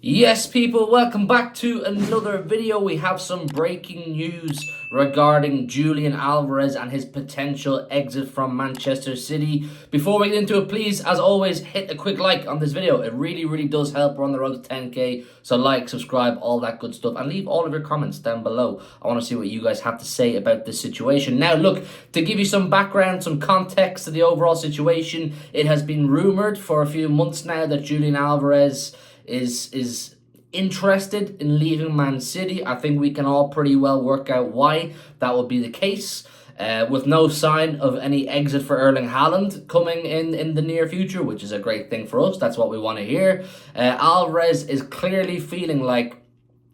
Yes, people, welcome back to another video. We have some breaking news regarding Julian Alvarez and his potential exit from Manchester City. Before we get into it, please, as always, hit a quick like on this video. It really does help. We're on the road to 10k, so like, subscribe, all that good stuff, and leave all of your comments down below. I want to see what you guys have to say about this situation. Now, look, to give you some background, some context to the overall situation, it has been rumoured for a few months now that Julian Alvarez is interested in leaving Man City. I think we can all pretty well work out why that would be the case. With no sign of any exit for Erling Haaland coming in the near future, which is a great thing for us. That's what we want to hear. Alvarez is clearly feeling like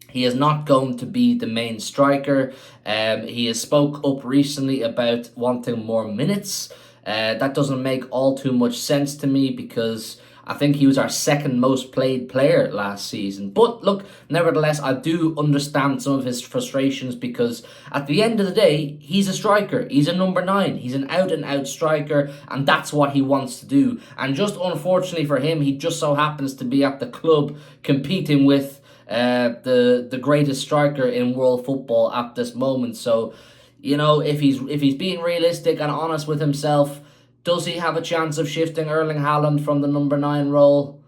he is not going to be the main striker. He has spoke up recently about wanting more minutes. That doesn't make all too much sense to me because I think he was our second most played player last season. But look, nevertheless, I do understand some of his frustrations because at the end of the day, he's a striker. He's a number 9. He's an out-and-out striker, and that's what he wants to do. And just unfortunately for him, he just so happens to be at the club competing with the greatest striker in world football at this moment. So, you know, if he's being realistic and honest with himself, does he have a chance of shifting Erling Haaland from the number 9 role?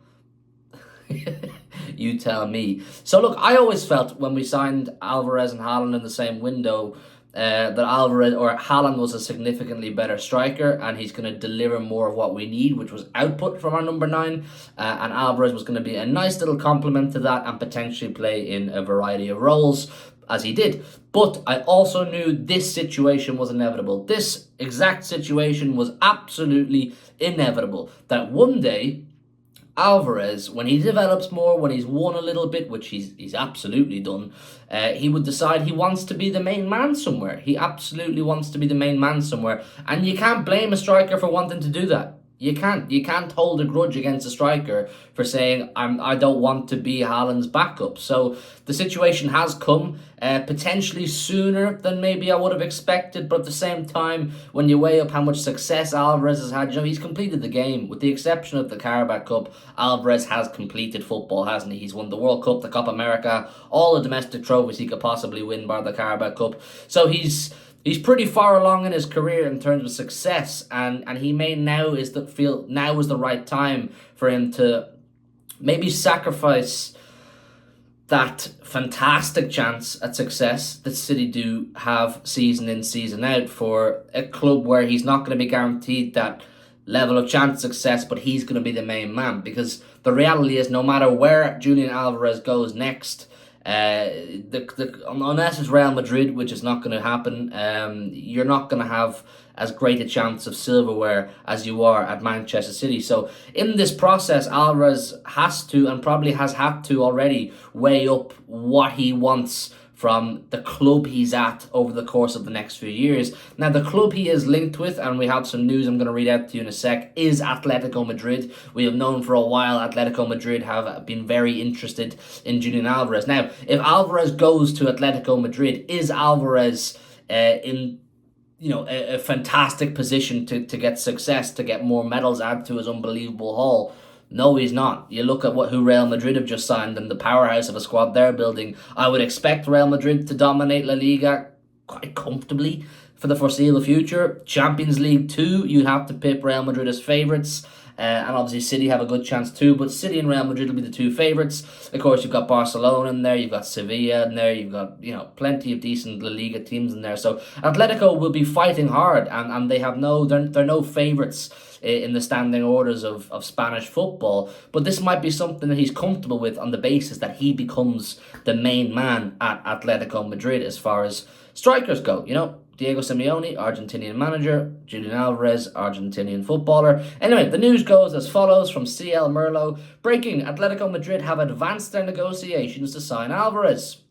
You tell me. So look, I always felt when we signed Alvarez and Haaland in the same window that Alvarez or Haaland was a significantly better striker and he's going to deliver more of what we need, which was output from our number 9. And Alvarez was going to be a nice little complement to that and potentially play in a variety of roles, as he did. But I also knew this situation was inevitable. This exact situation was absolutely inevitable. That one day, Alvarez, when he develops more, when he's won a little bit, which he's absolutely done, he would decide he wants to be the main man somewhere. He absolutely wants to be the main man somewhere. And you can't blame a striker for wanting to do that. You can't hold a grudge against a striker for saying I don't want to be Haaland's backup. So the situation has come potentially sooner than maybe I would have expected, but at the same time, when you weigh up how much success Alvarez has had, you know, he's completed the game. With the exception of the Carabao Cup, Alvarez has completed football, hasn't he? He's won the World Cup, the Copa America, all the domestic trophies he could possibly win bar the Carabao Cup. So he's pretty far along in his career in terms of success, and he may feel now is the right time for him to maybe sacrifice that fantastic chance at success that City do have season in, season out for a club where he's not going to be guaranteed that level of chance success, but he's going to be the main man. Because the reality is, no matter where Julian Alvarez goes next, unless it's Real Madrid, which is not going to happen, you're not going to have as great a chance of silverware as you are at Manchester City. So in this process, Alvarez has to, and probably has had to already, weigh up what he wants from the club he's at over the course of the next few years. Now, the club he is linked with, and we have some news I'm going to read out to you in a sec, is Atletico Madrid. We have known for a while Atletico Madrid have been very interested in Julian Alvarez. Now, if Alvarez goes to Atletico Madrid, is Alvarez in a fantastic position to get success, to get more medals added to his unbelievable haul? No, he's not. You look at who Real Madrid have just signed and the powerhouse of a squad they're building. I would expect Real Madrid to dominate La Liga quite comfortably for the foreseeable future. Champions League 2, you have to pip Real Madrid as favourites. And obviously City have a good chance too, but City and Real Madrid will be the two favourites. Of course, you've got Barcelona in there, you've got Sevilla in there, you've got plenty of decent La Liga teams in there. So Atletico will be fighting hard, and they have they're no favourites in the standing orders of Spanish football. But this might be something that he's comfortable with on the basis that he becomes the main man at Atletico Madrid as far as strikers go. Diego Simeone, Argentinian manager. Julian Alvarez, Argentinian footballer. Anyway, the news goes as follows from CL Merlo. Breaking: Atletico Madrid have advanced their negotiations to sign Alvarez,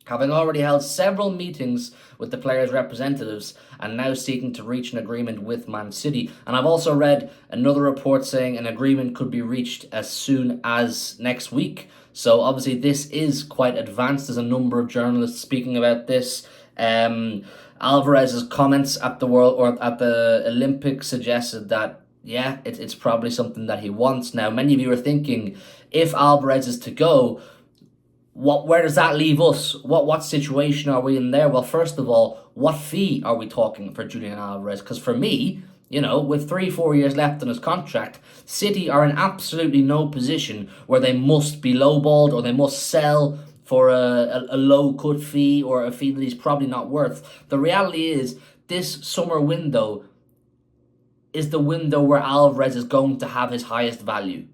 having already held several meetings with the players' representatives and now seeking to reach an agreement with Man City. And I've also read another report saying an agreement could be reached as soon as next week. So obviously this is quite advanced. There's a number of journalists speaking about this. Alvarez's comments at the Olympics suggested that yeah, it's probably something that he wants. Now, many of you are thinking, if Alvarez is to go, where does that leave us? What situation are we in there? Well, first of all, what fee are we talking for Julian Alvarez? Because for me, with 3-4 years left on his contract, City are in absolutely no position where they must be lowballed or they must sell for a low cut fee or a fee that he's probably not worth. The reality is, this summer window is the window where Alvarez is going to have his highest value.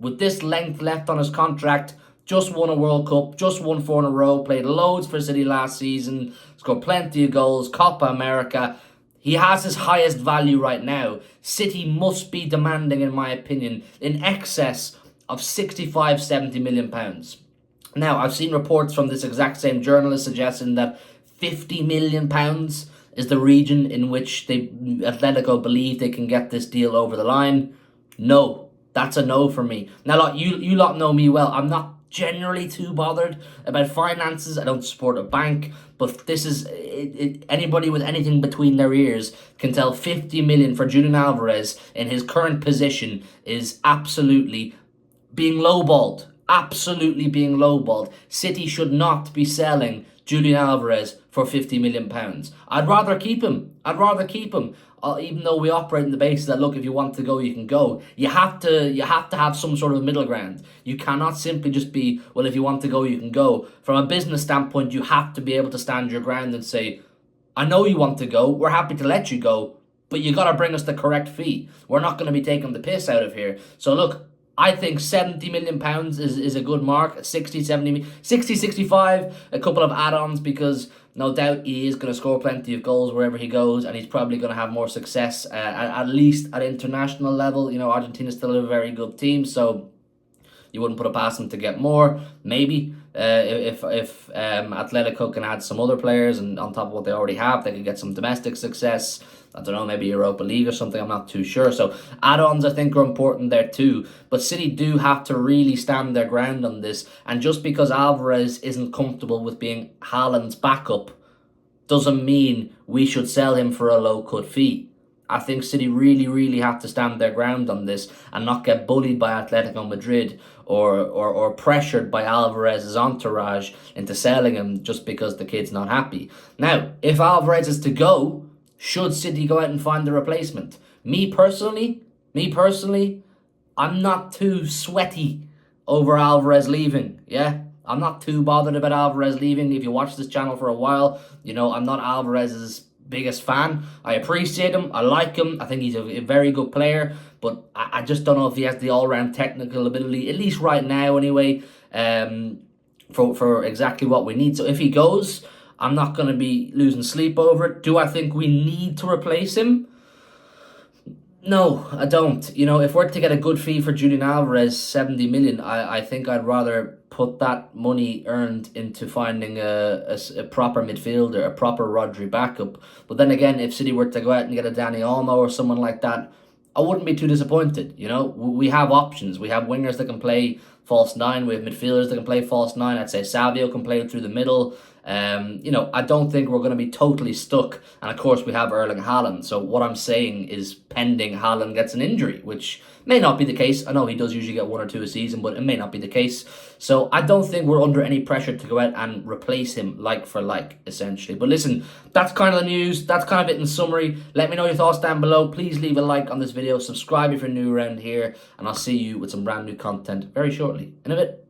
With this length left on his contract, just won a World Cup, just won 4 in a row, played loads for City last season, scored plenty of goals, Copa America. He has his highest value right now. City must be demanding, in my opinion, in excess of 65, 70 million pounds. Now, I've seen reports from this exact same journalist suggesting that 50 million pounds is the region in which Atletico believe they can get this deal over the line. No, that's a no for me. Now, look, you lot know me well. I'm not generally too bothered about finances. I don't support a bank, but this is anybody with anything between their ears can tell 50 million for Julian Alvarez in his current position is absolutely being lowballed. Absolutely being lowballed. City should not be selling Julian Alvarez for 50 million pounds. I'd rather keep him. Even though we operate on the basis that, look, if you want to go, you can go. You have to have some sort of middle ground. You cannot simply just be, well, if you want to go, you can go. From a business standpoint, you have to be able to stand your ground and say, I know you want to go. We're happy to let you go, but you got to bring us the correct fee. We're not going to be taking the piss out of here. So look, I think 70 million pounds is a good mark. 60, 70, 60, 65, a couple of add-ons, because no doubt he is going to score plenty of goals wherever he goes, and he's probably going to have more success, at least at international level. Argentina's still a very good team, so you wouldn't put it past him to get more. Maybe if Atletico can add some other players, and on top of what they already have, they could get some domestic success. I don't know, maybe Europa League or something, I'm not too sure. So add-ons, I think, are important there too. But City do have to really stand their ground on this. And just because Alvarez isn't comfortable with being Haaland's backup doesn't mean we should sell him for a low-cut fee. I think City really, really have to stand their ground on this and not get bullied by Atletico Madrid or pressured by Alvarez's entourage into selling him just because the kid's not happy. Now, if Alvarez is to go, should City go out and find a replacement? Me personally, I'm not too sweaty over Alvarez leaving, yeah? I'm not too bothered about Alvarez leaving. If you watch this channel for a while, I'm not Alvarez's biggest fan. I appreciate him. I like him. I think he's a very good player, but I just don't know if he has the all-round technical ability, at least right now anyway, for exactly what we need. So if he goes, I'm not going to be losing sleep over it. Do I think we need to replace him? No, I don't. If we're to get a good fee for Julian Alvarez, 70 million, I think I'd rather put that money earned into finding a proper midfielder, a proper Rodri backup. But then again, if City were to go out and get a Dani Olmo or someone like that, I wouldn't be too disappointed. We have options. We have wingers that can play false nine. We have midfielders that can play false nine. I'd say Savio can play through the middle. I don't think we're going to be totally stuck. And of course, we have Erling Haaland. So what I'm saying is pending Haaland gets an injury, which may not be the case. I know he does usually get 1 or 2 a season, but it may not be the case. So I don't think we're under any pressure to go out and replace him like for like, essentially. But listen, that's kind of the news. That's kind of it in summary. Let me know your thoughts down below. Please leave a like on this video. Subscribe if you're new around here. And I'll see you with some brand new content very shortly. In a bit.